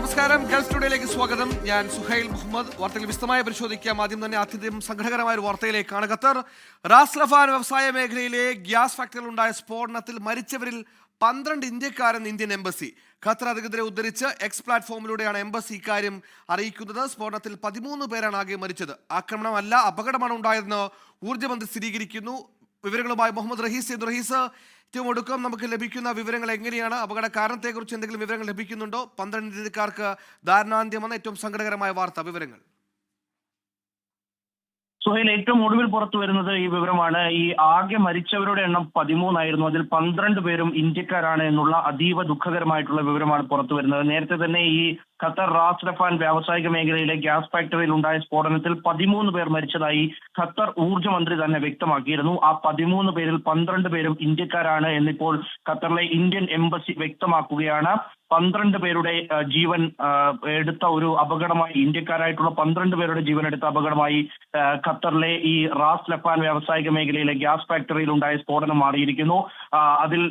നമസ്കാരം. ഗൾഫ് ടുഡേയിലേക്ക് സ്വാഗതം. ഞാൻ സുഹൈൽ മുഹമ്മദ്. വാർത്തകൾ വിശദമായി പരിശോധിക്കാം. ആദ്യം തന്നെ അത്യന്തം സങ്കടകരമായ ഒരു വാർത്തയിലേക്കാണ്. ഖത്തർ റാസ് ലഫാൻ വ്യവസായ മേഖലയിലെ ഗ്യാസ് ഫാക്ടറിയിൽ ഉണ്ടായ സ്ഫോടനത്തിൽ മരിച്ചവരിൽ 12 ഇന്ത്യക്കാരെന്ന് ഇന്ത്യൻ എംബസി. ഖത്തർ അധികൃതരെ ഉദ്ധരിച്ച് എക്സ് പ്ലാറ്റ്ഫോമിലൂടെയാണ് എംബസി ഇക്കാര്യം അറിയിക്കുന്നത്. സ്ഫോടനത്തിൽ 13 പേരാണ് ആകെ മരിച്ചത്. ആക്രമണമല്ല, അപകടമാണ് ഉണ്ടായതെന്ന് ഊർജ്ജമന്ത്രി സ്ഥിരീകരിക്കുന്നു. വിവരങ്ങളുമായി മുഹമ്മദ് റഹീസ്. റഹീസ്, ഏറ്റവും ഒടുക്കം നമുക്ക് ലഭിക്കുന്ന വിവരങ്ങൾ എങ്ങനെയാണ്? അപകട കാരണത്തെക്കുറിച്ച് എന്തെങ്കിലും വിവരങ്ങൾ ലഭിക്കുന്നുണ്ടോ? 12 ഇന്ത്യക്കാർക്ക് ദാരുണാന്ത്യമെന്ന ഏറ്റവും സങ്കടകരമായ വാർത്ത, വിവരങ്ങൾ. സുഹൈൽ, ഏറ്റവും ഒടുവിൽ പുറത്തു വരുന്നത് ഈ വിവരമാണ്. ഈ ആകെ മരിച്ചവരുടെ എണ്ണം 13 ആയിരുന്നു. അതിൽ 12 പേരും ഇന്ത്യക്കാരാണ് എന്നുള്ള അതീവ ദുഃഖകരമായിട്ടുള്ള വിവരമാണ് പുറത്തു വരുന്നത്. നേരത്തെ തന്നെ ഈ ഖത്തർ റാസ് ലഫാൻ വ്യാവസായിക മേഖലയിലെ ഗ്യാസ് ഫാക്ടറിയിൽ ഉണ്ടായ സ്ഫോടനത്തിൽ 13 പേർ മരിച്ചതായി ഖത്തർ ഊർജ്ജ മന്ത്രി തന്നെ വ്യക്തമാക്കിയിരുന്നു. ആ 13 പേരിൽ 12 പേരും ഇന്ത്യക്കാരാണ് എന്നിപ്പോൾ ഖത്തറിലെ ഇന്ത്യൻ എംബസി വ്യക്തമാക്കുകയാണ്. 12 പേരുടെ ജീവൻ എടുത്ത ഒരു അപകടമായി, ഇന്ത്യക്കാരായിട്ടുള്ള 12 പേരുടെ ജീവൻ എടുത്ത അപകടമായി ഖത്തറിലെ ഈ റാസ് ലഫാൻ വ്യാവസായിക മേഖലയിലെ ഗ്യാസ് ഫാക്ടറിയിൽ ഉണ്ടായ സ്ഫോടനം മാറിയിരിക്കുന്നു. അതിൽ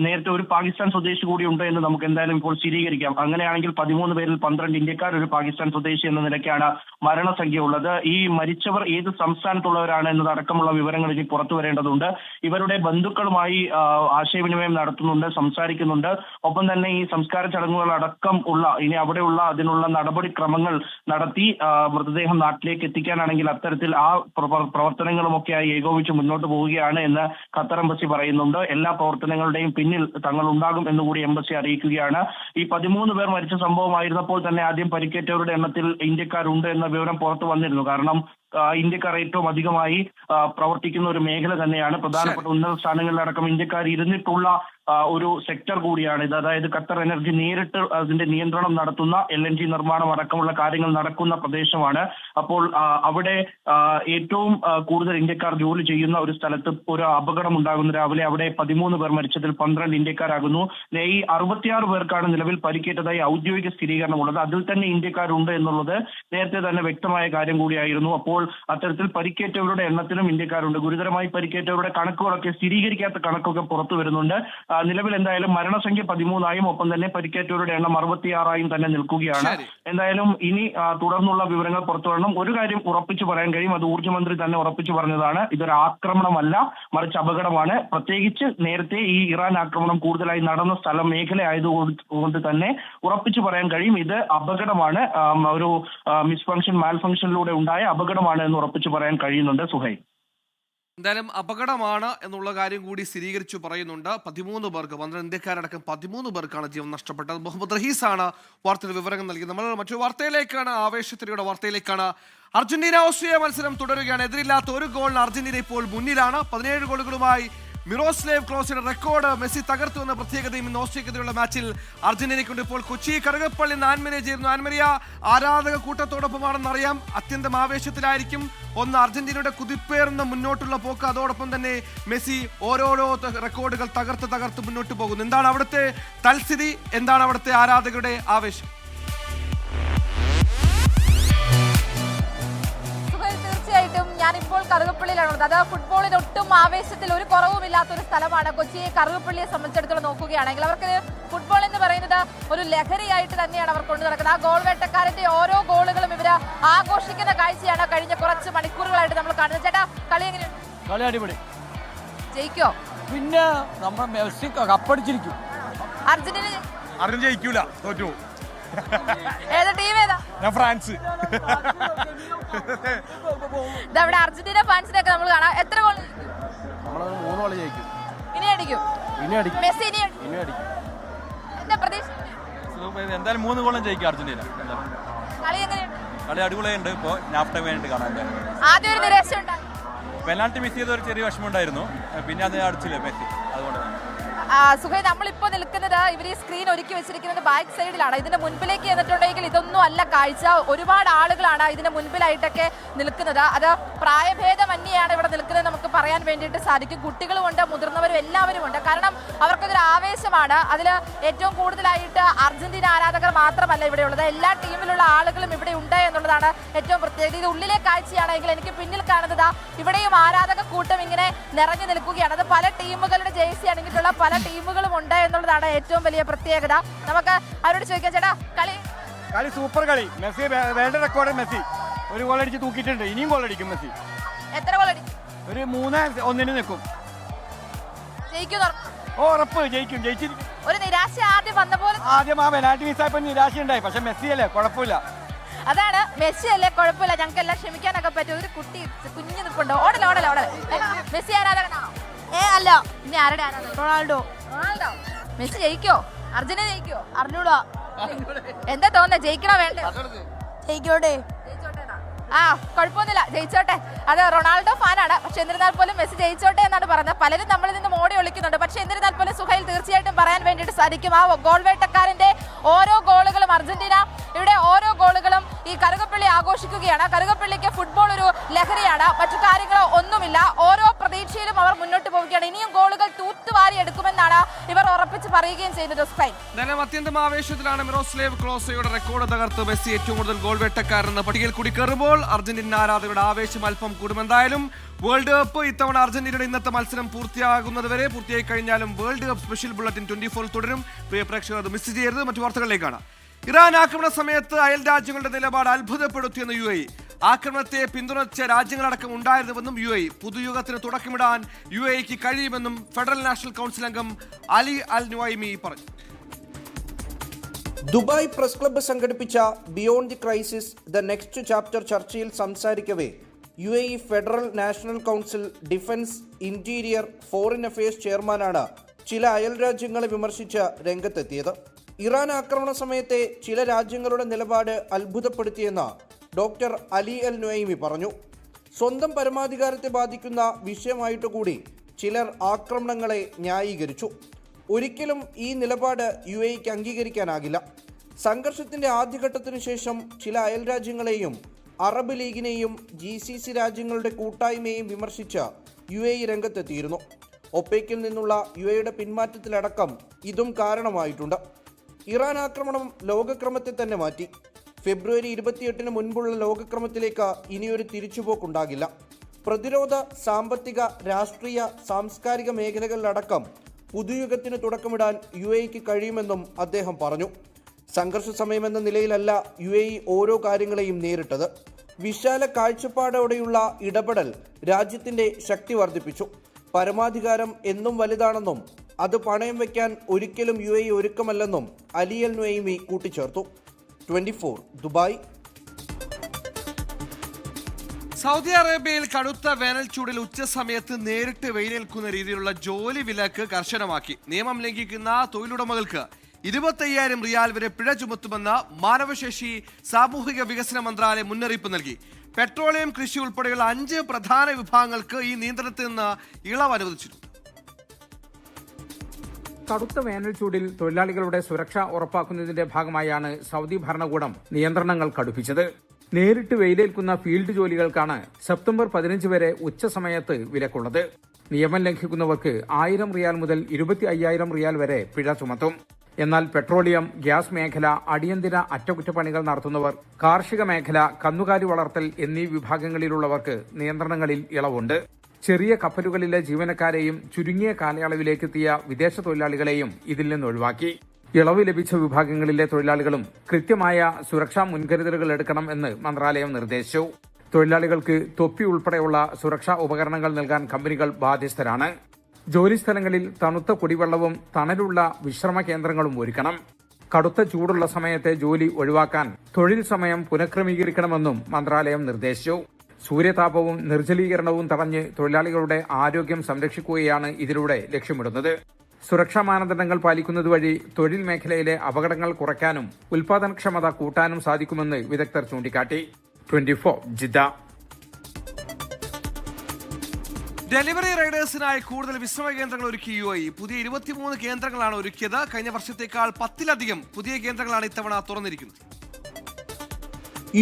നേരത്തെ ഒരു പാകിസ്ഥാൻ സ്വദേശി കൂടി ഉണ്ട് എന്ന് നമുക്ക് എന്തായാലും ഇപ്പോൾ സ്ഥിരീകരിക്കാം. അങ്ങനെയാണെങ്കിൽ 13 പേരിൽ 12 ഇന്ത്യക്കാർ, ഒരു പാകിസ്ഥാൻ സ്വദേശി എന്ന നിലയ്ക്കാണ് മരണസംഖ്യ ഉള്ളത്. ഈ മരിച്ചവർ ഏത് സംസ്ഥാനത്തുള്ളവരാണ് എന്നതടക്കമുള്ള വിവരങ്ങൾ ഇനി പുറത്തു വരേണ്ടതുണ്ട്. ഇവരുടെ ബന്ധുക്കളുമായി ആശയവിനിമയം നടത്തുന്നുണ്ട്, സംസാരിക്കുന്നുണ്ട്. ഒപ്പം തന്നെ ഈ സംസ്കാര ചടങ്ങുകൾ അടക്കം ഉള്ള ഇനി അവിടെയുള്ള അതിനുള്ള നടപടിക്രമങ്ങൾ നടത്തി മൃതദേഹം നാട്ടിലേക്ക് എത്തിക്കാനാണെങ്കിൽ അത്തരത്തിൽ ആ പ്രവർത്തനങ്ങളുമൊക്കെയായി ഏകോപിച്ച് മുന്നോട്ട് പോവുകയാണ് എന്ന് ഖത്തർ എംബസി പറയുന്നുണ്ട്. എല്ലാ പ്രവർത്തനങ്ങളുടെയും പിന്നിൽ തങ്ങൾ ഉണ്ടാകും എന്നുകൂടി എംബസി അറിയിക്കുകയാണ്. ഈ 13 പേർ മരിച്ച സംഭവമായിരുന്നപ്പോൾ തന്നെ ആദ്യം പരിക്കേറ്റവരുടെ എണ്ണത്തിൽ ഇന്ത്യക്കാരുണ്ട് എന്ന വിവരം പുറത്തു വന്നിരുന്നു. കാരണം ഇന്ത്യക്കാർ ഏറ്റവും അധികമായി പ്രവർത്തിക്കുന്ന ഒരു മേഖല തന്നെയാണ്. പ്രധാനപ്പെട്ട ഉന്നത സ്ഥാനങ്ങളിലടക്കം ഇന്ത്യക്കാർ ഇരുന്നിട്ടുള്ള ഒരു സെക്ടർ കൂടിയാണ് ഇത്. അതായത് ഖത്തർ എനർജി നേരിട്ട് അതിന്റെ നിയന്ത്രണം നടത്തുന്ന LNG നിർമ്മാണം അടക്കമുള്ള കാര്യങ്ങൾ നടക്കുന്ന പ്രദേശമാണ്. അപ്പോൾ അവിടെ ഏറ്റവും കൂടുതൽ ഇന്ത്യക്കാർ ജോലി ചെയ്യുന്ന ഒരു സ്ഥലത്ത് ഒരു അപകടം ഉണ്ടാകുന്ന രാവിലെ അവിടെ 13 പേർ മരിച്ചതിൽ 12 ഇന്ത്യക്കാരാകുന്നു. ഈ 66 പേർക്കാണ് നിലവിൽ പരിക്കേറ്റതായി ഔദ്യോഗിക സ്ഥിരീകരണമുള്ളത്. അതിൽ തന്നെ ഇന്ത്യക്കാരുണ്ട് എന്നുള്ളത് നേരത്തെ തന്നെ വ്യക്തമായ കാര്യം കൂടിയായിരുന്നു. അപ്പോൾ അത്തരത്തിൽ പരിക്കേറ്റവരുടെ എണ്ണത്തിലും ഇന്ത്യക്കാരുണ്ട്. ഗുരുതരമായി പരിക്കേറ്റവരുടെ കണക്കുകളൊക്കെ, സ്ഥിരീകരിക്കാത്ത കണക്കൊക്കെ പുറത്തു വരുന്നുണ്ട്. നിലവിൽ എന്തായാലും മരണസംഖ്യ 13ആയും ഒപ്പം തന്നെ പരിക്കേറ്റവരുടെ എണ്ണം 66ആയും തന്നെ നിൽക്കുകയാണ്. എന്തായാലും ഇനി തുടർന്നുള്ള വിവരങ്ങൾ പുറത്തു വരണം. ഒരു കാര്യം ഉറപ്പിച്ചു പറയാൻ കഴിയും, അത് ഊർജ്ജമന്ത്രി തന്നെ ഉറപ്പിച്ചു പറഞ്ഞതാണ്. ഇതൊരു ആക്രമണമല്ല, മറിച്ച് അപകടമാണ്. പ്രത്യേകിച്ച് നേരത്തെ ഈ ഇറാൻ ആക്രമണം കൂടുതലായി നടന്ന സ്ഥലം മേഖല ആയതുകൊണ്ട് തന്നെ ഉറപ്പിച്ചു പറയാൻ കഴിയും, ഇത് അപകടമാണ്. ഒരു മിസ്ഫങ്ഷൻ, മാൽഫങ്ഷനിലൂടെ ഉണ്ടായ അപകടമാണ് എന്ന് ഉറപ്പിച്ചു പറയാൻ കഴിയുന്നുണ്ട്. സുഹൈൽ, എന്തായാലും അപകടമാണ് എന്നുള്ള കാര്യം കൂടി സ്ഥിരീകരിച്ചു പറയുന്നുണ്ട്. 13 പേർക്ക്, 12 ഇന്ത്യക്കാരടക്കം 13 പേർക്കാണ് ജീവൻ നഷ്ടപ്പെട്ടത്. മുഹമ്മദ് റഹീസാണ് വാർത്തയുടെ വിവരങ്ങൾ നൽകിയത്. നമ്മൾ മറ്റൊരു വാർത്തയിലേക്കാണ്, ആവേശത്തിലൂടെ വാർത്തയിലേക്കാണ്. അർജന്റീന ഓസ്ട്രിയ മത്സരം തുടരുകയാണ്. എതിരില്ലാത്ത ഒരു ഗോളിന് അർജന്റീന ഇപ്പോൾ മുന്നിലാണ്. 17 ഗോളുകളുമായി മിറോസ്ലേവ് ക്ലോസിന്റെ റെക്കോർഡ് മെസ്സി തകർത്തു എന്ന പ്രത്യേകതയും ഇന്ന് ഓസ്ട്രിയക്കെതിരെയുള്ള മാച്ചിൽ അർജന്റീനയ്ക്കുണ്ട്. ഇപ്പോൾ കൊച്ചി കറുകപ്പള്ളി ആൻമരിയ ചേരുന്നു. ആൻമരിയ, ആരാധക കൂട്ടത്തോടൊപ്പമാണെന്നറിയാം, അത്യന്തം ആവേശത്തിലായിരിക്കും. ഒന്ന്, അർജന്റീനയുടെ കുതിപ്പേറുന്ന മുന്നോട്ടുള്ള പോക്ക്, അതോടൊപ്പം തന്നെ മെസ്സി ഓരോരോ റെക്കോർഡുകൾ തകർത്ത് മുന്നോട്ട് പോകുന്നു. എന്താണ് അവിടുത്തെ തൽസ്ഥിതി? എന്താണ് അവിടുത്തെ ആരാധകരുടെ ആവേശം? ഞാനിപ്പോൾ കറുകപ്പള്ളിയിലാണുള്ളത്. അത് ഫുട്ബോളിന് ഒട്ടും ആവേശത്തിൽ ഒരു കുറവുമില്ലാത്തൊരു സ്ഥലമാണ്. കൊച്ചിയെ കറുകപ്പള്ളിയെ സംബന്ധിച്ചിടത്തോളം നോക്കുകയാണെങ്കിൽ അവർക്ക് ഫുട്ബോൾ എന്ന് പറയുന്നത് ഒരു ലഹരിയായിട്ട് തന്നെയാണ് അവർ കൊണ്ടു നടക്കുന്നത്. ആ ഗോൾ വേട്ടക്കാരന്റെ ഓരോ ഗോളുകളും ഇവര് ആഘോഷിക്കുന്ന കാഴ്ചയാണ് കഴിഞ്ഞ കുറച്ച് മണിക്കൂറുകളായിട്ട് നമ്മൾ കാണുന്നത്. ചേട്ടാ, കളി എങ്ങനെയുണ്ട്? കളി അടിപൊളി. ജയിക്കോ? പിന്നെ നമ്മൾ മെസ്സി കപ്പടിച്ചിരിക്കും. അർജന്റീന ജയിക്കൂല, തോറ്റു. ഏതാ ടീം? ഏതാ? ഫ്രാൻസ്. ഇവിടെ അർജന്റീന ഫാൻസിനൊക്കെ നമ്മൾ കാണാം. എത്ര ഗോൾ? നമ്മളൊരു 3 ഗോൾ ജയിക്കും. ഇനി അടിക്കും മെസ്സി. ഇനി അടിക്കും. എന്താ പ്രതീക്ഷ? എന്തായാലും 3 ഗോളും ജയിക്കും അർജന്റീന. കളി എങ്ങനെയുണ്ട്? കളി അടിപൊളിയുണ്ട്. ഇപ്പോൾ നാഫ് ടൈം വേണ്ടി കാണാൻ ആദ്യം ഒരു നിരാശ ഉണ്ടായി, പെനാൾട്ടി മിസ് ചെയ്ത ഒരു ചെറിയ വിഷമം ഉണ്ടായിരുന്നു. പിന്നെ അത് അടിച്ചില്ല മെസ്സി, അതുകൊണ്ട് തന്നെ. സുഖേ, നമ്മളിപ്പോൾ നിൽക്കുന്നത് ഇവർ ഈ സ്ക്രീൻ ഒരുക്കി വെച്ചിരിക്കുന്നത് ബാക്ക് സൈഡിലാണ്. ഇതിന്റെ മുൻപിലേക്ക് എന്നിട്ടുണ്ടെങ്കിൽ ഇതൊന്നും അല്ല കാഴ്ച. ഒരുപാട് ആളുകളാണ് ഇതിന്റെ മുൻപിലായിട്ടൊക്കെ നിൽക്കുന്നത്. അത് പ്രായഭേദമന്യെയാണ് ഇവിടെ നിൽക്കുന്നത് നമുക്ക് പറയാൻ വേണ്ടിയിട്ട് സാധിക്കും. കുട്ടികളുമുണ്ട്, മുതിർന്നവരും എല്ലാവരും ഉണ്ട്. കാരണം അവർക്കതൊരു ആവേശമാണ്. അതിൽ ഏറ്റവും കൂടുതലായിട്ട് അർജന്റീന ആരാധകർ മാത്രമല്ല ഇവിടെയുള്ളത്, എല്ലാ ടീമിലുള്ള ആളുകളും ഇവിടെ ഉണ്ട് എന്നുള്ളതാണ് ഏറ്റവും പ്രത്യേകത. ഇത് ഉള്ളിലെ കാഴ്ചയാണെങ്കിൽ എനിക്ക് പിന്നിൽ കാണുന്നത് ഇവിടെയും ആരാധക കൂട്ടം ഇങ്ങനെ നിറഞ്ഞു നിൽക്കുകയാണ്. അത് പല ടീമുകളുടെ ജേഴ്സി അണിഞ്ഞിട്ടുള്ള പല ടീമുകളും ഉണ്ട് എന്നുള്ളതാണ് ഏറ്റവും വലിയ പ്രത്യേകത. നമുക്ക് അവരോട് ചോദിക്കാം, ചേട്ടാ കളി കളി സൂപ്പർ കളി. Messi world record. മെസ്സി ഒരു ഗോൾ അടിച്ച് തൂക്കിയിട്ടുണ്ട്. ഇനിയും ഗോൾ അടിക്കും മെസ്സി. എത്ര ഗോൾ അടിക്കും? ഒരു 3-1 നിൽക്കും. ജയിക്കും? ഉറപ്പ് ജയിക്കും. ജയിച്ചിരിക്കും. ഒരു നിരാശ ആദ്യം വന്ന പോലെ. ആദ്യം ആ പെനാൽറ്റി മിസ്സായപ്പോൾ നിരാശ ഉണ്ടായി. പക്ഷെ മെസ്സി അല്ലേ, കുഴപ്പമില്ല. അതാണ്, മെസ്സി അല്ലേ, കുഴപ്പമില്ല, ഞങ്ങൾക്ക് എല്ലാം ക്ഷമിക്കാനൊക്കെ പറ്റും. ഒരു കുഞ്ഞു നിൽപ്പുണ്ട്. ഓടല മെസ്സി ആരാധകനാണോ? അല്ല. ഇനി ആരുടെ ആരാധകൻ? റൊണാൾഡോ. മെസ്സി ജയിക്കോ? അർജന്റീന ജയിക്കോ? അറിഞ്ഞൂടാ. എന്താ തോന്നുന്നത്, ജയിക്കണോ വേണ്ടേ? ജയിക്കോട്ടെ. കുഴപ്പമൊന്നുമില്ല, ജയിച്ചോട്ടെ. അത് റൊണാൾഡോ ഫാനാണ്. പക്ഷെ എന്നിരുന്നാൽ പോലും മെസ്സി ജയിച്ചോട്ടെ എന്നാണ് പറയുന്നത്. പലരും നമ്മളിൽ നിന്ന് മോടി ഒളിക്കുന്നുണ്ട്. പക്ഷെ എന്നിരുന്നാൽ പോലും സുഹൈൽ തീർച്ചയായിട്ടും പറയാൻ വേണ്ടിയിട്ട് സാധിക്കും, ആ ഗോൾ വേട്ടക്കാരന്റെ ഓരോ ഗോളുകളും, അർജന്റീന ഇവിടെ ഓരോ ഗോളുകളും ഈ കറുകപ്പള്ളി ആഘോഷിക്കുകയാണ്. കറുകപ്പള്ളിക്ക് ഫുട്ബോൾ ഒരു ലഹരിയാണ്, മറ്റു കാര്യങ്ങളോ ഒന്നുമില്ല. ഓരോ പ്രതീക്ഷയിലും അവർ മുന്നോട്ട് പോവുകയാണ്. ഇനിയും ഗോളുകൾ തൂത്തുവാരി എടുക്കുമെന്നാണ് ഇവർ ഉറപ്പിച്ച് പറയുകയും ചെയ്യുന്നത്. നിലം അത്യന്തം ആവേശത്തിലാണ് മിറോസ്ലേവ് ക്ലോസയുടെ റെക്കോർഡ് തകർത്ത് മെസ്സി ഏറ്റവും കൂടുതൽ ഗോൾ വേട്ടക്കാരെന്ന പട്ടികയിൽ കൂടി കയറുമ്പോൾ അർജന്റീന ആരാധകരുടെ ആവേശം അല്പം കൂടുമെന്തായാലും. വേൾഡ് കപ്പ് ഇത്തവണ അർജന്റീനയുടെ ഇന്നത്തെ മത്സരം പൂർത്തിയായി കഴിഞ്ഞാലും വേൾഡ് കപ്പ് സ്പെഷ്യൽ ബുള്ളറ്റിൻ 24 തുടരും. പ്രിയ പ്രേക്ഷകർ അത് മിസ് ചെയ്യരുത്. മറ്റു വാർത്തകളിലേക്കാണ്. ഇറാൻ ആക്രമണ സമയത്ത് അയൽ രാജ്യങ്ങളുടെ നിലപാട് അത്ഭുതപ്പെടുത്തിയെന്ന് UAE. ആക്രമണത്തെ പിന്തുണച്ച രാജ്യങ്ങളടക്കം ഉണ്ടായിരുന്നുവെന്നും UAE. പുതുയുഗത്തിന് തുടക്കമിടാൻ UAEക്ക് കഴിയുമെന്നും ഫെഡറൽ നാഷണൽ കൗൺസിൽ അംഗം അലി അൽ നുവൈമി പറഞ്ഞു. ദുബായ് പ്രസ് ക്ലബ്ബ് സംഘടിപ്പിച്ച beyond the crisis the next chapter ചർച്ചയിൽ സംസാരിക്കവേ UAE federal national council defence, interior, foreign affairs ചെയർമാനാണ് ചില അയൽ രാജ്യങ്ങളെ വിമർശിച്ച് രംഗത്തെത്തിയത്. ഇറാൻ ആക്രമണ സമയത്തെ ചില രാജ്യങ്ങളുടെ നിലപാട് അത്ഭുതപ്പെടുത്തിയെന്ന് ഡോക്ടർ അലി അൽ നുഐമി പറഞ്ഞു. സ്വന്തം പരമാധികാരത്തെ ബാധിക്കുന്ന വിഷയമായിട്ട് കൂടി ചിലർ ആക്രമണങ്ങളെ ന്യായീകരിച്ചു. ഒരിക്കലും ഈ നിലപാട് UAEക്ക് അംഗീകരിക്കാനാകില്ല. സംഘർഷത്തിൻ്റെ ആദ്യഘട്ടത്തിനു ശേഷം ചില അയൽ രാജ്യങ്ങളെയും അറബ് ലീഗിനെയും GCC രാജ്യങ്ങളുടെ കൂട്ടായ്മയെയും വിമർശിച്ച് UAE രംഗത്തെത്തിയിരുന്നു. ഒപെക്കിൽ നിന്നുള്ള UAEയുടെ പിന്മാറ്റത്തിലടക്കം ഇതും കാരണമായിട്ടുണ്ട്. ഇറാൻ ആക്രമണം ലോകക്രമത്തെ തന്നെ മാറ്റി. ഫെബ്രുവരി 28 മുൻപുള്ള ലോകക്രമത്തിലേക്ക് ഇനിയൊരു തിരിച്ചുപോക്കുണ്ടാകില്ല. പ്രതിരോധ, സാമ്പത്തിക, രാഷ്ട്രീയ, സാംസ്കാരിക മേഖലകളിലടക്കം പുതുയുഗത്തിന് തുടക്കമിടാൻ UAEക്ക് കഴിയുമെന്നും അദ്ദേഹം പറഞ്ഞു. സംഘർഷ സമയമെന്ന നിലയിലല്ല UAE ഓരോ കാര്യങ്ങളെയും നേരിട്ടത്. വിശാല കാഴ്ചപ്പാടോടെയുള്ള ഇടപെടൽ രാജ്യത്തിൻ്റെ ശക്തി വർദ്ധിപ്പിച്ചു. പരമാധികാരം എന്നും വലുതാണെന്നും അത് പണയം വയ്ക്കാൻ ഒരിക്കലും UAE ഒരുക്കമല്ലെന്നും അലി അൽ നുഐമി കൂട്ടിച്ചേർത്തു. 24 ദുബായ്. സൗദി അറേബ്യയിൽ കടുത്ത വേനൽ ചൂടിൽ ഉച്ചസമയത്ത് നേരിട്ട് വെയിലേൽക്കുന്ന രീതിയിലുള്ള ജോലി വിലക്ക് കർശനമാക്കി. നിയമം ലംഘിക്കുന്ന തൊഴിലുടമകൾക്ക് 25,000 റിയാൽ വരെ പിഴ ചുമത്തുമെന്ന് മാനവശേഷി സാമൂഹിക വികസന മന്ത്രാലയം മുന്നറിയിപ്പ് നൽകി. പെട്രോളിയം, കൃഷി ഉൾപ്പെടെയുള്ള 5 പ്രധാന വിഭാഗങ്ങൾക്ക് ഈ നിയന്ത്രണത്തിൽ നിന്ന് ഇളവ് അനുവദിച്ചിട്ടുണ്ട്. കടുത്ത വേനൽ ചൂടിൽ തൊഴിലാളികളുടെ സുരക്ഷ ഉറപ്പാക്കുന്നതിന്റെ ഭാഗമായാണ് സൗദി ഭരണകൂടം നിയന്ത്രണങ്ങൾ കടുപ്പിച്ചത്. നേരിട്ട് വെയിലേൽക്കുന്ന ഫീൽഡ് ജോലികൾക്കാണ് സെപ്റ്റംബർ 15 വരെ ഉച്ചസമയത്ത് വിലക്കുള്ളത്. നിയമം ലംഘിക്കുന്നവർക്ക് 1000 റിയാൽ മുതൽ 25,000 റിയാൽ വരെ പിഴ ചുമത്തും. എന്നാൽ പെട്രോളിയം, ഗ്യാസ് മേഖല, അടിയന്തര അറ്റകുറ്റപ്പണികൾ നടത്തുന്നവർ, കാർഷിക മേഖല, കന്നുകാലി വളർത്തൽ എന്നീ വിഭാഗങ്ങളിലുള്ളവർക്ക് നിയന്ത്രണങ്ങളിൽ ഇളവുണ്ട്. ചെറിയ കപ്പലുകളിലെ ജീവനക്കാരെയും ചുരുങ്ങിയ കാലയളവിലേക്കെത്തിയ വിദേശ തൊഴിലാളികളെയും ഇതിൽ നിന്ന് ഒഴിവാക്കി. ഇളവ് ലഭിച്ച വിഭാഗങ്ങളിലെ തൊഴിലാളികളും കൃത്യമായ സുരക്ഷാ മുൻകരുതലുകൾ എടുക്കണം എന്ന് മന്ത്രാലയം നിർദ്ദേശിച്ചു. തൊഴിലാളികൾക്ക് തൊപ്പി ഉൾപ്പെടെയുള്ള സുരക്ഷാ ഉപകരണങ്ങൾ നൽകാൻ കമ്പനികൾ ബാധ്യസ്ഥരാണ്. ജോലിസ്ഥലങ്ങളിൽ തണുത്ത കുടിവെള്ളവും തണലുള്ള വിശ്രമ കേന്ദ്രങ്ങളും ഒരുക്കണം. കടുത്ത ചൂടുള്ള സമയത്തെ ജോലി ഒഴിവാക്കാൻ തൊഴിൽ സമയം പുനഃക്രമീകരിക്കണമെന്നും മന്ത്രാലയം നിർദ്ദേശിച്ചു. സൂര്യതാപവും നിർജ്ജലീകരണവും തടഞ്ഞ് തൊഴിലാളികളുടെ ആരോഗ്യം സംരക്ഷിക്കുകയാണ് ഇതിലൂടെ ലക്ഷ്യമിടുന്നത്. സുരക്ഷാ മാനദണ്ഡങ്ങൾ പാലിക്കുന്നത് വഴി തൊഴിൽ മേഖലയിലെ അപകടങ്ങൾ കുറയ്ക്കാനും ഉൽപാദനക്ഷമത കൂട്ടാനും സാധിക്കുമെന്ന് വിദഗ്ധർ ചൂണ്ടിക്കാട്ടി. 24 ജിദ്ദ. ഡെലിവറി റൈഡേഴ്സിനായി കൂടുതൽ വിശ്രമ കേന്ദ്രങ്ങൾ ഒരുക്കി UAE. പുതിയ 23 കേന്ദ്രങ്ങളാണ് ഒരുക്കിയത്. കഴിഞ്ഞ വർഷത്തേക്കാൾ 10-ലധികം പുതിയ കേന്ദ്രങ്ങളാണ് ഇത്തവണ തുറന്നിരിക്കുന്നത്.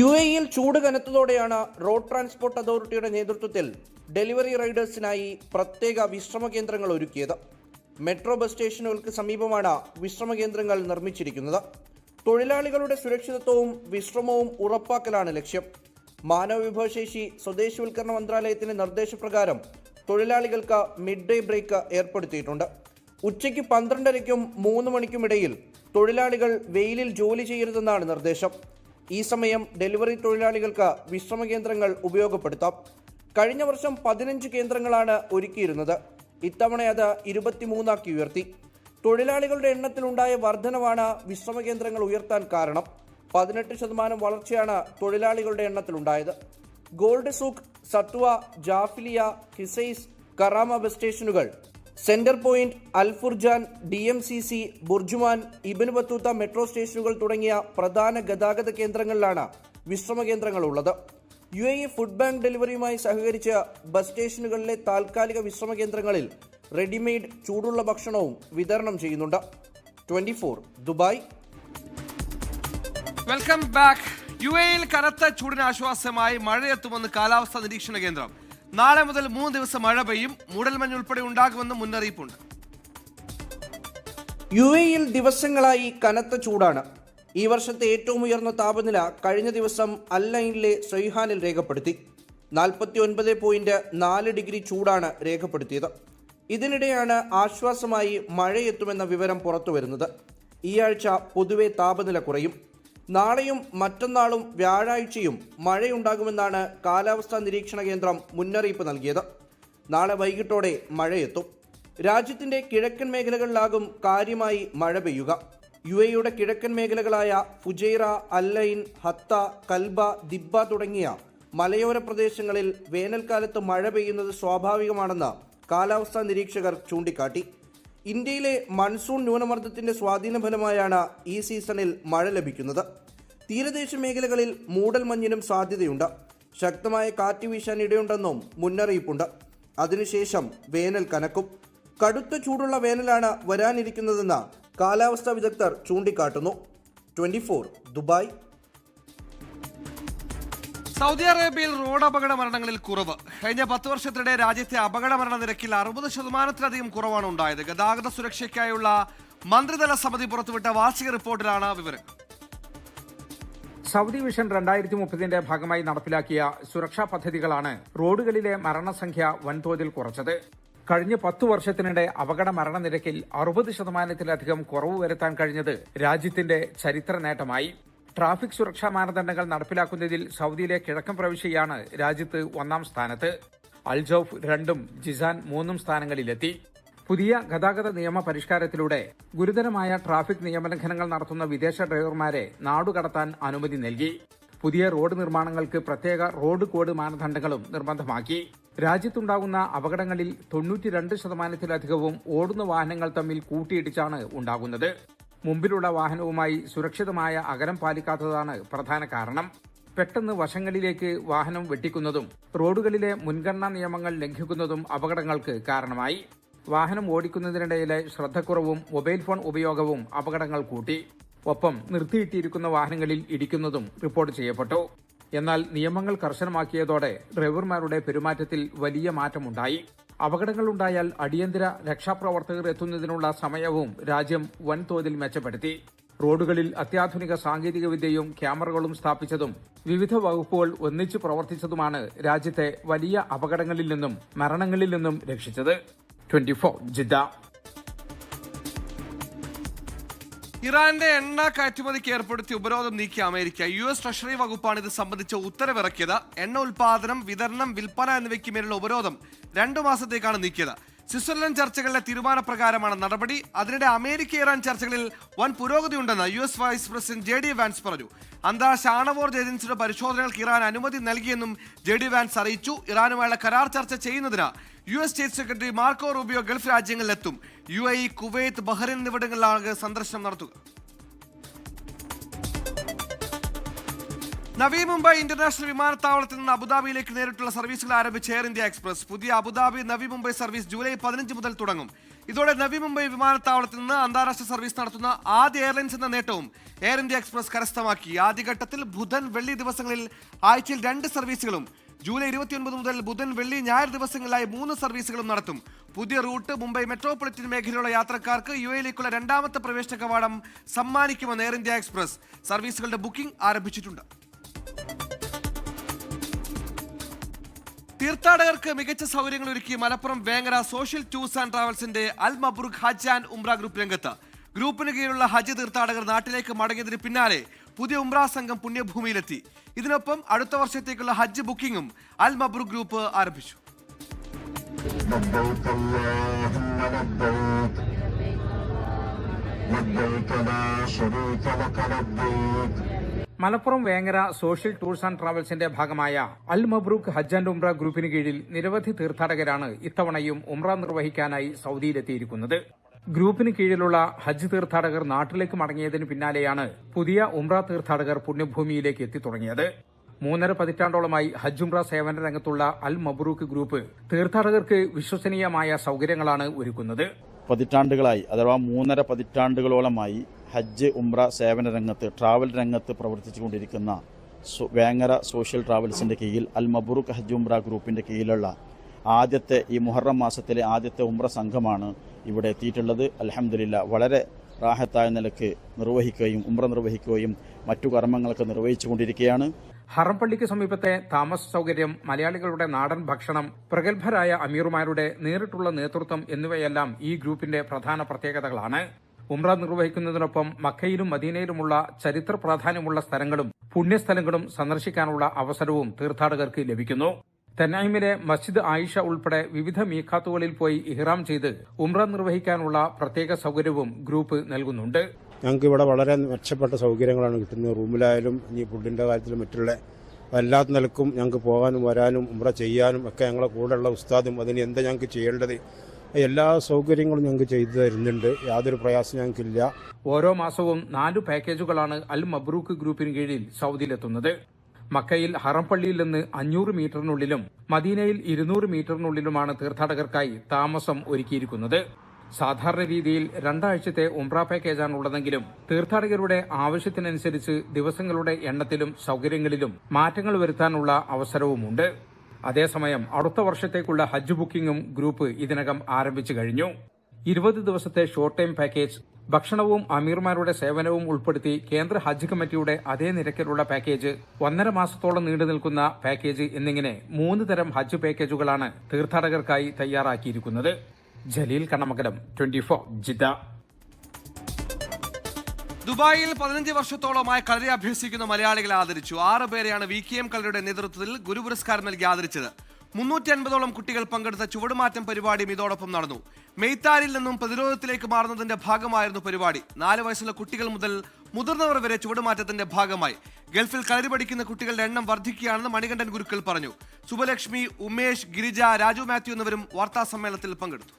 UAEയിൽ ചൂട് കനത്തതോടെയാണ് റോഡ് ട്രാൻസ്പോർട്ട് അതോറിറ്റിയുടെ നേതൃത്വത്തിൽ ഡെലിവറി റൈഡേഴ്സിനായി പ്രത്യേക വിശ്രമ കേന്ദ്രങ്ങൾ ഒരുക്കിയത്. മെട്രോ ബസ് സ്റ്റേഷനുകൾക്ക് സമീപമാണ് വിശ്രമ കേന്ദ്രങ്ങൾ നിർമ്മിച്ചിരിക്കുന്നത്. തൊഴിലാളികളുടെ സുരക്ഷിതത്വവും വിശ്രമവും ഉറപ്പാക്കലാണ് ലക്ഷ്യം. മാനവവിഭവശേഷി സ്വദേശിവൽക്കരണ മന്ത്രാലയത്തിന്റെ നിർദ്ദേശപ്രകാരം തൊഴിലാളികൾക്ക് മിഡ് ഡേ ബ്രേക്ക് ഏർപ്പെടുത്തിയിട്ടുണ്ട്. ഉച്ചയ്ക്ക് 12:30ക്കും 3 മണിക്കുമിടയിൽ തൊഴിലാളികൾ വെയിലിൽ ജോലി ചെയ്യരുതെന്നാണ് നിർദ്ദേശം. ഈ സമയം ഡെലിവറി തൊഴിലാളികൾക്ക് വിശ്രമകേന്ദ്രങ്ങൾ ഉപയോഗപ്പെടുത്താം. കഴിഞ്ഞ വർഷം 15 കേന്ദ്രങ്ങളാണ് ഒരുക്കിയിരുന്നത്. ഇത്തവണ അത് 23 ഉയർത്തി. തൊഴിലാളികളുടെ എണ്ണത്തിലുണ്ടായ വർധനവാണ് വിശ്രമകേന്ദ്രങ്ങൾ ഉയർത്താൻ കാരണം. 18% വളർച്ചയാണ് തൊഴിലാളികളുടെ എണ്ണത്തിലുണ്ടായത്. ഗോൾഡ് സൂക്ക്, സത്വ, ജാഫിലിയ, ഹിസൈസ്, കറാമ ബസ് സ്റ്റേഷനുകൾ, centre point, അൽഫുർജാൻ, DMCC, BurJuman, ഇബ്ൻ Battuta metro സ്റ്റേഷനുകൾ തുടങ്ങിയ പ്രധാന ഗതാഗത കേന്ദ്രങ്ങളിലാണ് വിശ്രമകേന്ദ്രങ്ങൾ ഉള്ളത്. UAE ഫുഡ് ബാങ്ക് ഡെലിവറിയുമായി സഹകരിച്ച് ബസ് സ്റ്റേഷനുകളിലെ താൽക്കാലിക വിശ്രമകേന്ദ്രങ്ങളിൽ റെഡിമെയ്ഡ് ചൂടുള്ള ഭക്ഷണവും വിതരണം ചെയ്യുന്നുണ്ട്. 24 ദുബായ്. Welcome back. UAE-യിൽ കനത്ത ചൂടിന് ആശ്വാസമായി മഴയെത്തുമെന്ന് കാലാവസ്ഥാ നിരീക്ഷണ കേന്ദ്രം. നാളെ മുതൽ 3 ദിവസം മഴ പെയ്യും. മൂടൽമഞ്ഞ് ഉൾപ്പെടെ ഉണ്ടാകുമെന്ന് മുന്നറിയിപ്പുണ്ട്. UAE-യിൽ ദിവസങ്ങളായി കനത്ത ചൂടാണ്. ഈ വർഷത്തെ ഏറ്റവും ഉയർന്ന താപനില കഴിഞ്ഞ ദിവസം അൽ-ലൈനിലെ സൊയ്ഹാനിൽ രേഖപ്പെടുത്തി. 49.4 ഡിഗ്രി ചൂടാണ് രേഖപ്പെടുത്തിയത്. ഇതിനിടെയാണ് ആശ്വാസമായി മഴയെത്തുമെന്ന വിവരം പുറത്തുവരുന്നത്. ഈ ആഴ്ച പൊതുവെ താപനില കുറയും. നാളെയും മറ്റന്നാളും വ്യാഴാഴ്ചയും മഴയുണ്ടാകുമെന്നാണ് കാലാവസ്ഥാ നിരീക്ഷണ കേന്ദ്രം മുന്നറിയിപ്പ് നൽകിയത്. നാളെ വൈകിട്ടോടെ മഴയെത്തും. രാജ്യത്തിന്റെ കിഴക്കൻ മേഖലകളിലാകും കാര്യമായി മഴ പെയ്യുക. UAE-യുടെ കിഴക്കൻ മേഖലകളായ ഫുജൈറ, അൽ-ലൈൻ, ഹത്ത, കൽബ, ദിബ്ബ തുടങ്ങിയ മലയോര പ്രദേശങ്ങളിൽ വേനൽക്കാലത്ത് മഴ പെയ്യുന്നത് സ്വാഭാവികമാണെന്ന് കാലാവസ്ഥാ നിരീക്ഷകർ ചൂണ്ടിക്കാട്ടി. ഇന്ത്യയിലെ മൺസൂൺ ന്യൂനമർദ്ദത്തിന്റെ സ്വാധീന ഫലമായാണ് ഈ സീസണിൽ മഴ ലഭിക്കുന്നത്. തീരദേശ മേഖലകളിൽ മൂടൽമഞ്ഞിനും സാധ്യതയുണ്ട്. ശക്തമായ കാറ്റ് വീശാൻ ഇടയുണ്ടെന്നും മുന്നറിയിപ്പുണ്ട്. അതിനുശേഷം വേനൽ കനക്കും. കടുത്ത ചൂടുള്ള വേനലാണ് വരാനിരിക്കുന്നതെന്ന് കാലാവസ്ഥാ വിദഗ്ധർ ചൂണ്ടിക്കാട്ടുന്നു. 24 ദുബായ്. സൗദി അറേബ്യയിൽ റോഡ് അപകട മരണങ്ങളിൽ കുറവ്. കഴിഞ്ഞ 10 വർഷത്തിനിടെ രാജ്യത്തെ അപകട മരണ നിരക്കിൽ 60%-ലധികം കുറവാണ് ഉണ്ടായത്. ഗതാഗത സുരക്ഷയ്ക്കായുള്ള മന്ത്രിതല സമിതി പുറത്തുവിട്ട വാർഷിക റിപ്പോർട്ടിലാണ് വിവരം. സൗദി വിഷൻ 2030-ന്റെ ഭാഗമായി നടപ്പിലാക്കിയ സുരക്ഷാ പദ്ധതികളാണ് റോഡുകളിലെ മരണസംഖ്യ വൻതോതിൽ കുറച്ചത്. കഴിഞ്ഞ 10 വർഷത്തിനിടെ അപകട മരണനിരക്കിൽ 60%-ലധികം കുറവ് വരുത്താൻ കഴിഞ്ഞത് രാജ്യത്തിന്റെ ചരിത്ര നേട്ടമായി. ട്രാഫിക് സുരക്ഷാ മാനദണ്ഡങ്ങൾ നടപ്പിലാക്കുന്നതിൽ സൗദിയിലെ കിഴക്കൻ പ്രവിശ്യയാണ് രാജ്യത്ത് 1-ാം സ്ഥാനത്ത്. അൽജൌഫ് 2-ഉം ജിസാൻ 3-ഉം സ്ഥാനങ്ങളിലെത്തി. പുതിയ ഗതാഗത നിയമ പരിഷ്കാരത്തിലൂടെ ഗുരുതരമായ ട്രാഫിക് നിയമലംഘനങ്ങൾ നടത്തുന്ന വിദേശ ഡ്രൈവർമാരെ നാടുകടത്താൻ അനുമതി നൽകി. പുതിയ റോഡ് നിർമ്മാണങ്ങൾക്ക് പ്രത്യേക റോഡ് കോഡ് മാനദണ്ഡങ്ങളും നിർബന്ധമാക്കി. രാജ്യത്തുണ്ടാകുന്ന അപകടങ്ങളിൽ 92%-ലധികവും ഓടുന്ന വാഹനങ്ങൾ തമ്മിൽ കൂട്ടിയിടിച്ചാണ് ഉണ്ടാകുന്നത്. മുമ്പിലുള്ള വാഹനവുമായി സുരക്ഷിതമായ അകലം പാലിക്കാത്തതാണ് പ്രധാന കാരണം. പെട്ടെന്ന് വശങ്ങളിലേക്ക് വാഹനം വെട്ടിക്കുന്നതും റോഡുകളിലെ മുൻഗണനാ നിയമങ്ങൾ ലംഘിക്കുന്നതും അപകടങ്ങൾക്ക് കാരണമായി. വാഹനം ഓടിക്കുന്നതിനിടയിലെ ശ്രദ്ധക്കുറവും മൊബൈൽ ഫോൺ ഉപയോഗവും അപകടങ്ങൾ കൂട്ടി. ഒപ്പം നിർത്തിയിട്ടിരിക്കുന്ന വാഹനങ്ങളിൽ ഇടിക്കുന്നതും റിപ്പോർട്ട് ചെയ്യപ്പെട്ടു. എന്നാൽ നിയമങ്ങൾ കർശനമാക്കിയതോടെ ഡ്രൈവർമാരുടെ പെരുമാറ്റത്തിൽ വലിയ മാറ്റമുണ്ടായി. അപകടങ്ങളുണ്ടായാൽ അടിയന്തര രക്ഷാപ്രവർത്തകർ എത്തുന്നതിനുള്ള സമയവും രാജ്യം വൻതോതിൽ മെച്ചപ്പെടുത്തി. റോഡുകളിൽ അത്യാധുനിക സാങ്കേതികവിദ്യയും ക്യാമറകളും സ്ഥാപിച്ചതും വിവിധ വകുപ്പുകൾ ഒന്നിച്ചു പ്രവർത്തിച്ചതുമാണ് രാജ്യത്തെ വലിയ അപകടങ്ങളിൽ നിന്നും മരണങ്ങളിൽ നിന്നും രക്ഷിച്ചത്. 24 ജിദ്ദ. ഇറാന്റെ എണ്ണ കയറ്റുമതിക്ക് ഏർപ്പെടുത്തിയ ഉപരോധം നീക്കിയ അമേരിക്ക. US ട്രഷറി വകുപ്പാണ് ഇത് സംബന്ധിച്ച ഉത്തരവിറക്കിയത്. എണ്ണ ഉൽപാദനം, വിതരണം, വിൽപ്പന എന്നിവയ്ക്ക് മേലുള്ള ഉപരോധം 2 മാസത്തേക്കാണ് നീക്കിയത്. സ്വിറ്റ്സർലൻഡ് ചർച്ചകളിലെ തീരുമാനപ്രകാരമാണ് നടപടി. അതിനിടെ അമേരിക്ക ഇറാൻ ചർച്ചകളിൽ വൻ പുരോഗതിയുണ്ടെന്ന് US vice president JD Vance പറഞ്ഞു. അന്താരാഷ്ട്ര ആണവോർജ്ജ ഏജൻസിയുടെ പരിശോധനകൾക്ക് ഇറാൻ അനുമതി നൽകിയെന്നും JD വാൻസ് അറിയിച്ചു. ഇറാനുമായുള്ള കരാർ ചർച്ച ചെയ്യുന്നതിന് US state secretary Marco Rubio Gulf രാജ്യങ്ങളിലെത്തും. UAE, കുവൈത്ത്, ബഹ്റൈൻ എന്നിവിടങ്ങളിലാണ് സന്ദർശനം നടത്തുക. നവി മുംബൈ ഇന്റർനാഷണൽ വിമാനത്താവളത്തിൽ നിന്ന് അബുദാബിയിലേക്ക് നേരിട്ടുള്ള സർവീസുകൾ ആരംഭിച്ച എയർ ഇന്ത്യ എക്സ്പ്രസ്. പുതിയ Abu Dhabi Navi Mumbai service July 15 മുതൽ തുടങ്ങും. ഇതോടെ നവി മുംബൈ വിമാനത്താവളത്തിൽ നിന്ന് അന്താരാഷ്ട്ര സർവീസ് നടത്തുന്ന ആദ്യ എയർലൈൻസ് എന്ന നേട്ടവും എയർ ഇന്ത്യ എക്സ്പ്രസ് കരസ്ഥമാക്കി. ആദ്യഘട്ടത്തിൽ ബുധൻ, വെള്ളി ദിവസങ്ങളിൽ ആഴ്ചയിൽ 2 സർവീസുകളും ജൂലൈ 29 മുതൽ ബുധൻ, വെള്ളി, ഞായർ ദിവസങ്ങളിലായി 3 സർവീസുകളും നടത്തും. പുതിയ റൂട്ട് മുംബൈ മെട്രോപൊളിറ്റൻ മേഖലയിലുള്ള യാത്രക്കാർക്ക് UAE-യിലേക്കുള്ള 2ാമത്തെ പ്രവേശന കവാടം സമ്മാനിക്കുമെന്ന് എയർ ഇന്ത്യ എക്സ്പ്രസ്. സർവീസുകളുടെ ബുക്കിംഗ് ആരംഭിച്ചിട്ടുണ്ട്. തീർത്ഥാടകർക്ക് മികച്ച സൗകര്യങ്ങൾ ഒരുക്കി Malappuram Vengara social tours and ട്രാവൽസിന്റെ അൽ മബ്രൂഖ് ഹജ്ജ് ആൻഡ് ഉംറ ഗ്രൂപ്പ് രംഗത്ത്. ഗ്രൂപ്പിന് കീഴിലുള്ള ഹജ്ജ് തീർത്ഥാടകർ നാട്ടിലേക്ക് മടങ്ങിയതിന് പിന്നാലെ പുതിയ ഉംറ സംഘം പുണ്യഭൂമിയിലെത്തി. ഇതിനൊപ്പം അടുത്ത വർഷത്തേക്കുള്ള ഹജ്ജ് ബുക്കിംഗും അൽ മബ്രൂക്ക് ഗ്രൂപ്പ് ആരംഭിച്ചു. Malappuram Vengara social tours and ട്രാവൽസിന്റെ ഭാഗമായ അൽ മബ്രൂക്ക് ഹജ്ജ് ആൻഡ് ഉംറ ഗ്രൂപ്പിന് കീഴിൽ നിരവധി തീർത്ഥാടകരാണ് ഇത്തവണയും ഉംറ നിർവഹിക്കാനായി സൗദിയിലെത്തിയിരിക്കുന്നത്. ഗ്രൂപ്പിന് കീഴിലുള്ള ഹജ്ജ് തീർത്ഥാടകർ നാട്ടിലേക്ക് മടങ്ങിയതിന് പിന്നാലെയാണ് പുതിയ ഉംറ തീർത്ഥാടകർ പുണ്യഭൂമിയിലേക്ക് എത്തിത്തുടങ്ങിയത്. 3.5 പതിറ്റാണ്ടോളമായി ഹജ്ജ് ഉംറ സേവന രംഗത്തുള്ള അൽ മബ്രൂക്ക് ഗ്രൂപ്പ് തീർത്ഥാടകർക്ക് വിശ്വസനീയമായ സൗകര്യങ്ങളാണ് ഒരുക്കുന്നത്. പതിറ്റാണ്ടുകളായി അഥവാ 3.5 പതിറ്റാണ്ടുകളോളമായി ഹജ്ജ് ഉംറ സേവന രംഗത്ത് ട്രാവൽ രംഗത്ത് പ്രവർത്തിച്ചുകൊണ്ടിരിക്കുന്ന വേങ്ങര സോഷ്യൽ ട്രാവൽസിന്റെ കീഴിൽ അൽ മബ്രൂക്ക് ഹജ്ജ് ഉംറ ഗ്രൂപ്പിന്റെ കീഴിലുള്ള ആദ്യത്തെ ഈ മുഹറം മാസത്തിലെ ആദ്യത്തെ ഉംറ സംഘമാണ് ഇവിടെ എത്തിയിട്ടുള്ളത്. അൽഹംദുലില്ലാ വളരെ റാഹത്തായ നിലക്ക് നിർവഹിക്കുകയും ഉംറ നിർവഹിക്കുകയും മറ്റു കർമ്മങ്ങളൊക്കെ നിർവഹിച്ചുകൊണ്ടിരിക്കുകയാണ്. ഹറംപള്ളിക്ക് സമീപത്തെ താമസ സൗകര്യം, മലയാളികളുടെ നാടൻ ഭക്ഷണം, പ്രഗത്ഭരായ അമീറുമാരുടെ നേരിട്ടുള്ള നേതൃത്വം എന്നിവയെല്ലാം ഈ ഗ്രൂപ്പിന്റെ പ്രധാന പ്രത്യേകതകളാണ്. ഉംറ നിർവഹിക്കുന്നതിനൊപ്പം മക്കയിലും മദീനയിലുമുള്ള ചരിത്ര പ്രാധാന്യമുള്ള സ്ഥലങ്ങളും പുണ്യസ്ഥലങ്ങളും സന്ദർശിക്കാനുള്ള അവസരവും തീർത്ഥാടകർക്ക് ലഭിക്കുന്നു. തെന്നായിമിലെ മസ്ജിദ് ആയിഷ ഉൾപ്പെടെ വിവിധ മീഖാത്തുകളിൽ പോയി ഇഹ്റാം ചെയ്ത് ഉംറ നിർവഹിക്കാനുള്ള പ്രത്യേക സൗകര്യവും ഗ്രൂപ്പ് നൽകുന്നുണ്ട്. ഞങ്ങൾക്ക് ഇവിടെ വളരെ മെച്ചപ്പെട്ട സൗകര്യങ്ങളാണ് കിട്ടുന്നത്. റൂമിലായാലും ഇനി ഫുഡിന്റെ കാര്യത്തിലും മറ്റുള്ള എല്ലാ നിലക്കും ഞങ്ങൾക്ക് പോകാനും വരാനും ഉംറ ചെയ്യാനും ഒക്കെ ഞങ്ങളെ കൂടെയുള്ള ഉസ്താദും അതിന് എന്താ ഞങ്ങൾക്ക് ചെയ്യേണ്ടത് എല്ലാ സൗകര്യങ്ങളും ഞങ്ങൾക്ക് ചെയ്തു തരുന്നുണ്ട്. യാതൊരു പ്രയാസം ഞങ്ങൾക്കില്ല. ഓരോ മാസവും 4 പാക്കേജുകളാണ് അൽ മബ്രൂക്ക് ഗ്രൂപ്പിന് കീഴിൽ സൗദിയിലെത്തുന്നത്. മക്കയിൽ ഹറംപള്ളിയിൽ നിന്ന് 500 മീറ്ററിനുള്ളിലും മദീനയിൽ 200 മീറ്ററിനുള്ളിലുമാണ് തീർത്ഥാടകർക്കായി താമസം ഒരുക്കിയിരിക്കുന്നത്. സാധാരണ രീതിയിൽ 2 ആഴ്ചത്തെ ഉംറ പാക്കേജാണുള്ളതെങ്കിലും തീർത്ഥാടകരുടെ ആവശ്യത്തിനനുസരിച്ച് ദിവസങ്ങളുടെ എണ്ണത്തിലും സൗകര്യങ്ങളിലും മാറ്റങ്ങൾ വരുത്താനുള്ള അവസരവുമുണ്ട്. അതേസമയം അടുത്ത വർഷത്തേക്കുള്ള ഹജ്ജ് ബുക്കിംഗും ഗ്രൂപ്പ് ഇതിനകം ആരംഭിച്ചു കഴിഞ്ഞു. 20 ദിവസത്തെ ഷോർട്ട് ടൈം പാക്കേജ്, ഭക്ഷണവും അമീർമാരുടെ സേവനവും ഉൾപ്പെടുത്തി കേന്ദ്ര ഹജ്ജ് കമ്മിറ്റിയുടെ അതേ നിരക്കിലുള്ള പാക്കേജ്, 1.5 മാസത്തോളം നീണ്ടു നിൽക്കുന്ന പാക്കേജ് എന്നിങ്ങനെ 3 തരം ഹജ്ജ് പാക്കേജുകളാണ് തീർത്ഥാടകർക്കായി തയ്യാറാക്കിയിരിക്കുന്നത്. ജലീൽ കണ്ണമംഗലം, 24 ജിദ്ദ. ദുബായിൽ 15 വർഷത്തോളമായി കളരി അഭ്യസിക്കുന്ന മലയാളികളെ ആദരിച്ചു. 6 പേരെയാണ് VKM കളരിയുടെ നേതൃത്വത്തിൽ ഗുരുപുരസ്കാരം നൽകി ആദരിച്ചത്. 350ഓളം കുട്ടികൾ പങ്കെടുത്ത ചുവടുമാറ്റം പരിപാടിയും ഇതോടൊപ്പം നടന്നു. മെയ്ത്താരിൽ നിന്നും പ്രതിരോധത്തിലേക്ക് മാറുന്നതിന്റെ ഭാഗമായിരുന്നു പരിപാടി. 4 വയസ്സുള്ള കുട്ടികൾ മുതൽ മുതിർന്നവർ വരെ ചുവടുമാറ്റത്തിന്റെ ഭാഗമായി. ഗൾഫിൽ കളരി പഠിക്കുന്ന കുട്ടികളുടെ എണ്ണം വർദ്ധിക്കുകയാണെന്ന് മണികണ്ഠൻ ഗുരുക്കൾ പറഞ്ഞു. സുബലക്ഷ്മി, ഉമേഷ്, ഗിരിജ, രാജു മാത്യു എന്നിവരും വാർത്താ സമ്മേളനത്തിൽ പങ്കെടുത്തു.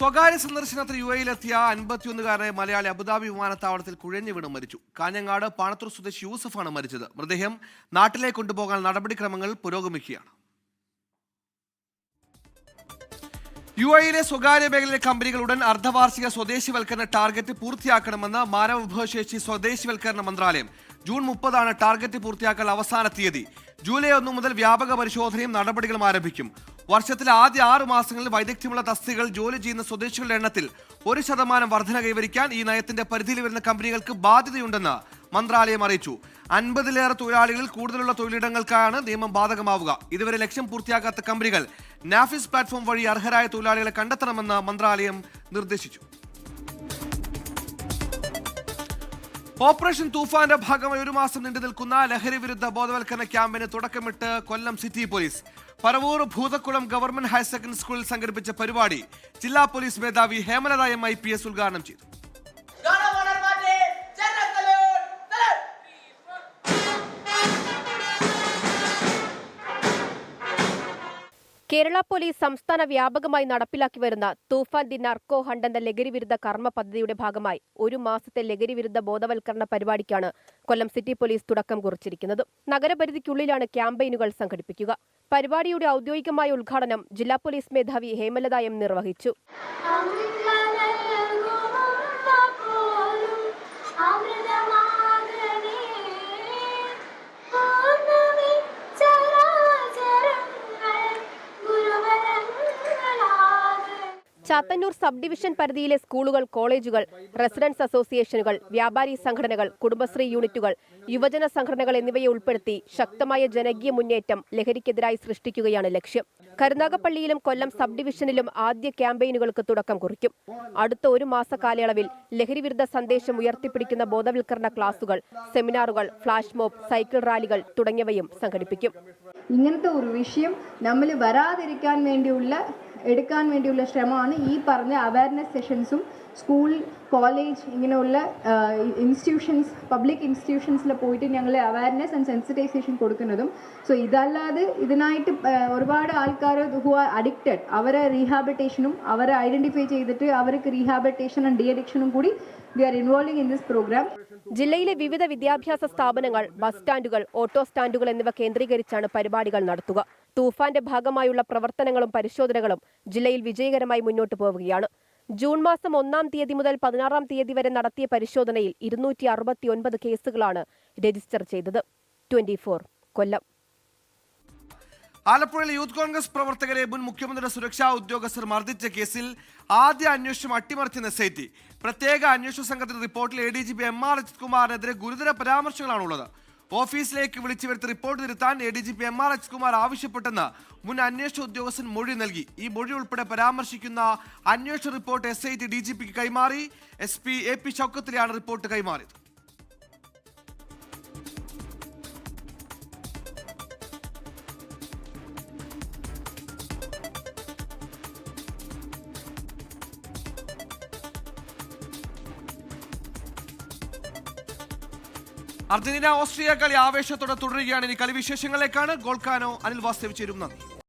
സ്വകാര്യ സന്ദർശനത്തിന് UAE-യിലെത്തിയ 51-കാരനായ മലയാളി അബുദാബി വിമാനത്താവളത്തിൽ കുഴഞ്ഞു വീണ് മരിച്ചു. കാഞ്ഞങ്ങാട് പാണത്തൂർ സ്വദേശി യൂസഫാണ് മരിച്ചത്. മൃതദേഹം നാട്ടിലേക്ക് കൊണ്ടുപോകാൻ നടപടിക്രമങ്ങൾ പുരോഗമിക്കുകയാണ്. UAE-യിലെ സ്വകാര്യ മേഖലയിലെ കമ്പനികൾ ഉടൻ അർദ്ധവാർഷിക സ്വദേശിവൽക്കരണ ടാർഗറ്റ് പൂർത്തിയാക്കണമെന്ന് മാനവവിഭവശേഷി സ്വദേശിവൽക്കരണ മന്ത്രാലയം. ജൂൺ 30 ടാർഗറ്റ് പൂർത്തിയാക്കാൻ അവസാന തീയതി. ജൂലൈ 1 മുതൽ വ്യാപക പരിശോധനയും നടപടികളും ആരംഭിക്കും. വർഷത്തിലെ ആദ്യ 6 മാസങ്ങളിൽ വൈദഗ്ധ്യമുള്ള തസ്തികകൾ ജോലി ചെയ്യുന്ന സ്വദേശികളുടെ എണ്ണത്തിൽ 1% വർധന കൈവരിക്കാൻ ഈ നയത്തിന്റെ പരിധിയിൽ വരുന്ന കമ്പനികൾക്ക് ബാധ്യതയുണ്ടെന്ന് മന്ത്രാലയം അറിയിച്ചു. 50-ലേറെ തൊഴിലാളികളിൽ കൂടുതലുള്ള തൊഴിലിടങ്ങൾക്കാണ് നിയമം ബാധകമാവുക. ഇതുവരെ ലക്ഷ്യം പൂർത്തിയാക്കാത്ത കമ്പനികൾ നാഫിസ് പ്ലാറ്റ്ഫോം വഴി അർഹരായ തൊഴിലാളികളെ കണ്ടെത്തണമെന്ന് മന്ത്രാലയം നിർദ്ദേശിച്ചു. ഓപ്പറേഷൻ തൂഫാന്റെ ഭാഗമായി 1 മാസം നീണ്ടു നിൽക്കുന്ന ലഹരി വിരുദ്ധ ബോധവൽക്കരണ ക്യാമ്പിന് തുടക്കമിട്ട് കൊല്ലം city police. Paravur Bhoothakkulam government higher secondary സ്കൂളിൽ സംഘടിപ്പിച്ച പരിപാടി ജില്ലാ പോലീസ് മേധാവി ഹേമലത MIPS ഉദ്ഘാടനം ചെയ്തു. കേരള പോലീസ് സംസ്ഥാന വ്യാപകമായി നടപ്പിലാക്കി വരുന്ന തൂഫാൻ ദി നർക്കോ ഹണ്ട് എന്ന ലഹരിവിരുദ്ധ കർമ്മ പദ്ധതിയുടെ ഭാഗമായി 1 മാസത്തെ ലഹരിവിരുദ്ധ ബോധവൽക്കരണ പരിപാടിക്കാണ് കൊല്ലം സിറ്റി പോലീസ് തുടക്കം കുറിച്ചിരിക്കുന്നത്. നഗരപരിധിക്കുള്ളിലാണ് ക്യാമ്പയിനുകൾ സംഘടിപ്പിക്കുക. പരിപാടിയുടെ ഔദ്യോഗികമായ ഉദ്ഘാടനം ജില്ലാ പോലീസ് മേധാവി ഹേമലത M നിർവഹിച്ചു. ചാത്തന്നൂർ സബ് ഡിവിഷൻ പരിധിയിലെ സ്കൂളുകൾ, കോളേജുകൾ, റെസിഡൻസ് അസോസിയേഷനുകൾ, വ്യാപാരി സംഘടനകൾ, കുടുംബശ്രീ യൂണിറ്റുകൾ, യുവജന സംഘടനകൾ എന്നിവയെ ഉൾപ്പെടുത്തി ശക്തമായ ജനകീയ മുന്നേറ്റം ലഹരിക്കെതിരായി സൃഷ്ടിക്കുകയാണ് ലക്ഷ്യം. കരുനാഗപ്പള്ളിയിലും കൊല്ലം സബ് ഡിവിഷനിലും ആദ്യ ക്യാമ്പയിനുകൾക്ക് തുടക്കം കുറിക്കും. അടുത്ത ഒരു മാസ കാലയളവിൽ ലഹരിവിരുദ്ധ സന്ദേശം ഉയർത്തിപ്പിടിക്കുന്ന ബോധവൽക്കരണ ക്ലാസുകൾ, സെമിനാറുകൾ, ഫ്ലാഷ് മോബ്, സൈക്കിൾ റാലികൾ തുടങ്ങിയവയും സംഘടിപ്പിക്കും. ഇങ്ങനത്തെ ഒരു വിഷയം നമ്മൾ വരാതിരിക്കാൻ വേണ്ടിയുള്ള എടുക്കാൻ വേണ്ടിയുള്ള ശ്രമമാണ് ഈ പറഞ്ഞ അവയർനെസ് സെഷൻസും സ്കൂൾ, കോളേജ് ഇങ്ങനെയുള്ള ഇൻസ്റ്റിറ്റ്യൂഷൻസ്, പബ്ലിക് ഇൻസ്റ്റിറ്റ്യൂഷൻസിൽ പോയിട്ട് ഞങ്ങൾ അവയർനെസ് ആൻഡ് സെൻസിറ്റൈസേഷൻ കൊടുക്കുന്നതും. സോ ഇതല്ലാതെ ഇതിനായിട്ട് ഒരുപാട് ആൾക്കാർ ഹു ആർ അഡിക്റ്റഡ് അവരെ റീഹാബിറ്റേഷനും അവരെ ഐഡന്റിഫൈ ചെയ്തിട്ട് അവർക്ക് റീഹാബിറ്റേഷൻ ആൻഡ് ഡി അഡിക്ഷനും കൂടി we are involving in this programme. ജില്ലയിലെ വിവിധ വിദ്യാഭ്യാസ സ്ഥാപനങ്ങൾ, ബസ് സ്റ്റാൻഡുകൾ, ഓട്ടോ സ്റ്റാൻഡുകൾ എന്നിവ കേന്ദ്രീകരിച്ചാണ് പരിപാടികൾ നടത്തുക. തൂഫാന്റെ ഭാഗമായുള്ള പ്രവർത്തനങ്ങളും പരിശോധനകളും ജില്ലയിൽ വിജയകരമായി മുന്നോട്ടു പോവുകയാണ്. ജൂൺ മാസം 1-ാം തീയതി മുതൽ 16-ാം തീയതി വരെ നടത്തിയ പരിശോധനയിൽ 269 കേസുകളാണ് രജിസ്റ്റർ ചെയ്തത്. 24 കൊല്ലം. ആലപ്പുഴയിൽ യൂത്ത് കോൺഗ്രസ് പ്രവർത്തകരെ മുൻ മുഖ്യമന്ത്രിയുടെ സുരക്ഷാ ഉദ്യോഗസ്ഥർ മർദ്ദിച്ച കേസിൽ ആദ്യ അന്വേഷണം അട്ടിമറിച്ചെന്ന് SIT. പ്രത്യേക അന്വേഷണ സംഘത്തിന്റെ റിപ്പോർട്ടിൽ ADGP MR അജിത് കുമാറിനെതിരെ ഗുരുതര പരാമർശങ്ങളാണുള്ളത്. ഓഫീസിലേക്ക് വിളിച്ചു വരുത്തി റിപ്പോർട്ട് തിരുത്താൻ ADGP MR അജിത് കുമാർ ആവശ്യപ്പെട്ടെന്ന് മുൻ അന്വേഷണ ഉദ്യോഗസ്ഥൻ മൊഴി നൽകി. ഈ മൊഴി ഉൾപ്പെടെ പരാമർശിക്കുന്ന അന്വേഷണ റിപ്പോർട്ട് SIT DGPക്ക് കൈമാറി. SP AP ഷൗക്കത്തിലെയാണ് റിപ്പോർട്ട് കൈമാറിയത്. അർജന്റീന ഓസ്ട്രിയ കളി ആവേശത്തോടെ തുടരുകയാണ്. ഇനി കളി വിശേഷങ്ങളിലേക്കാണ്. ഗോൾക്കാനോ, അനിൽ വാസ്തവ് ചേരും. നന്ദി.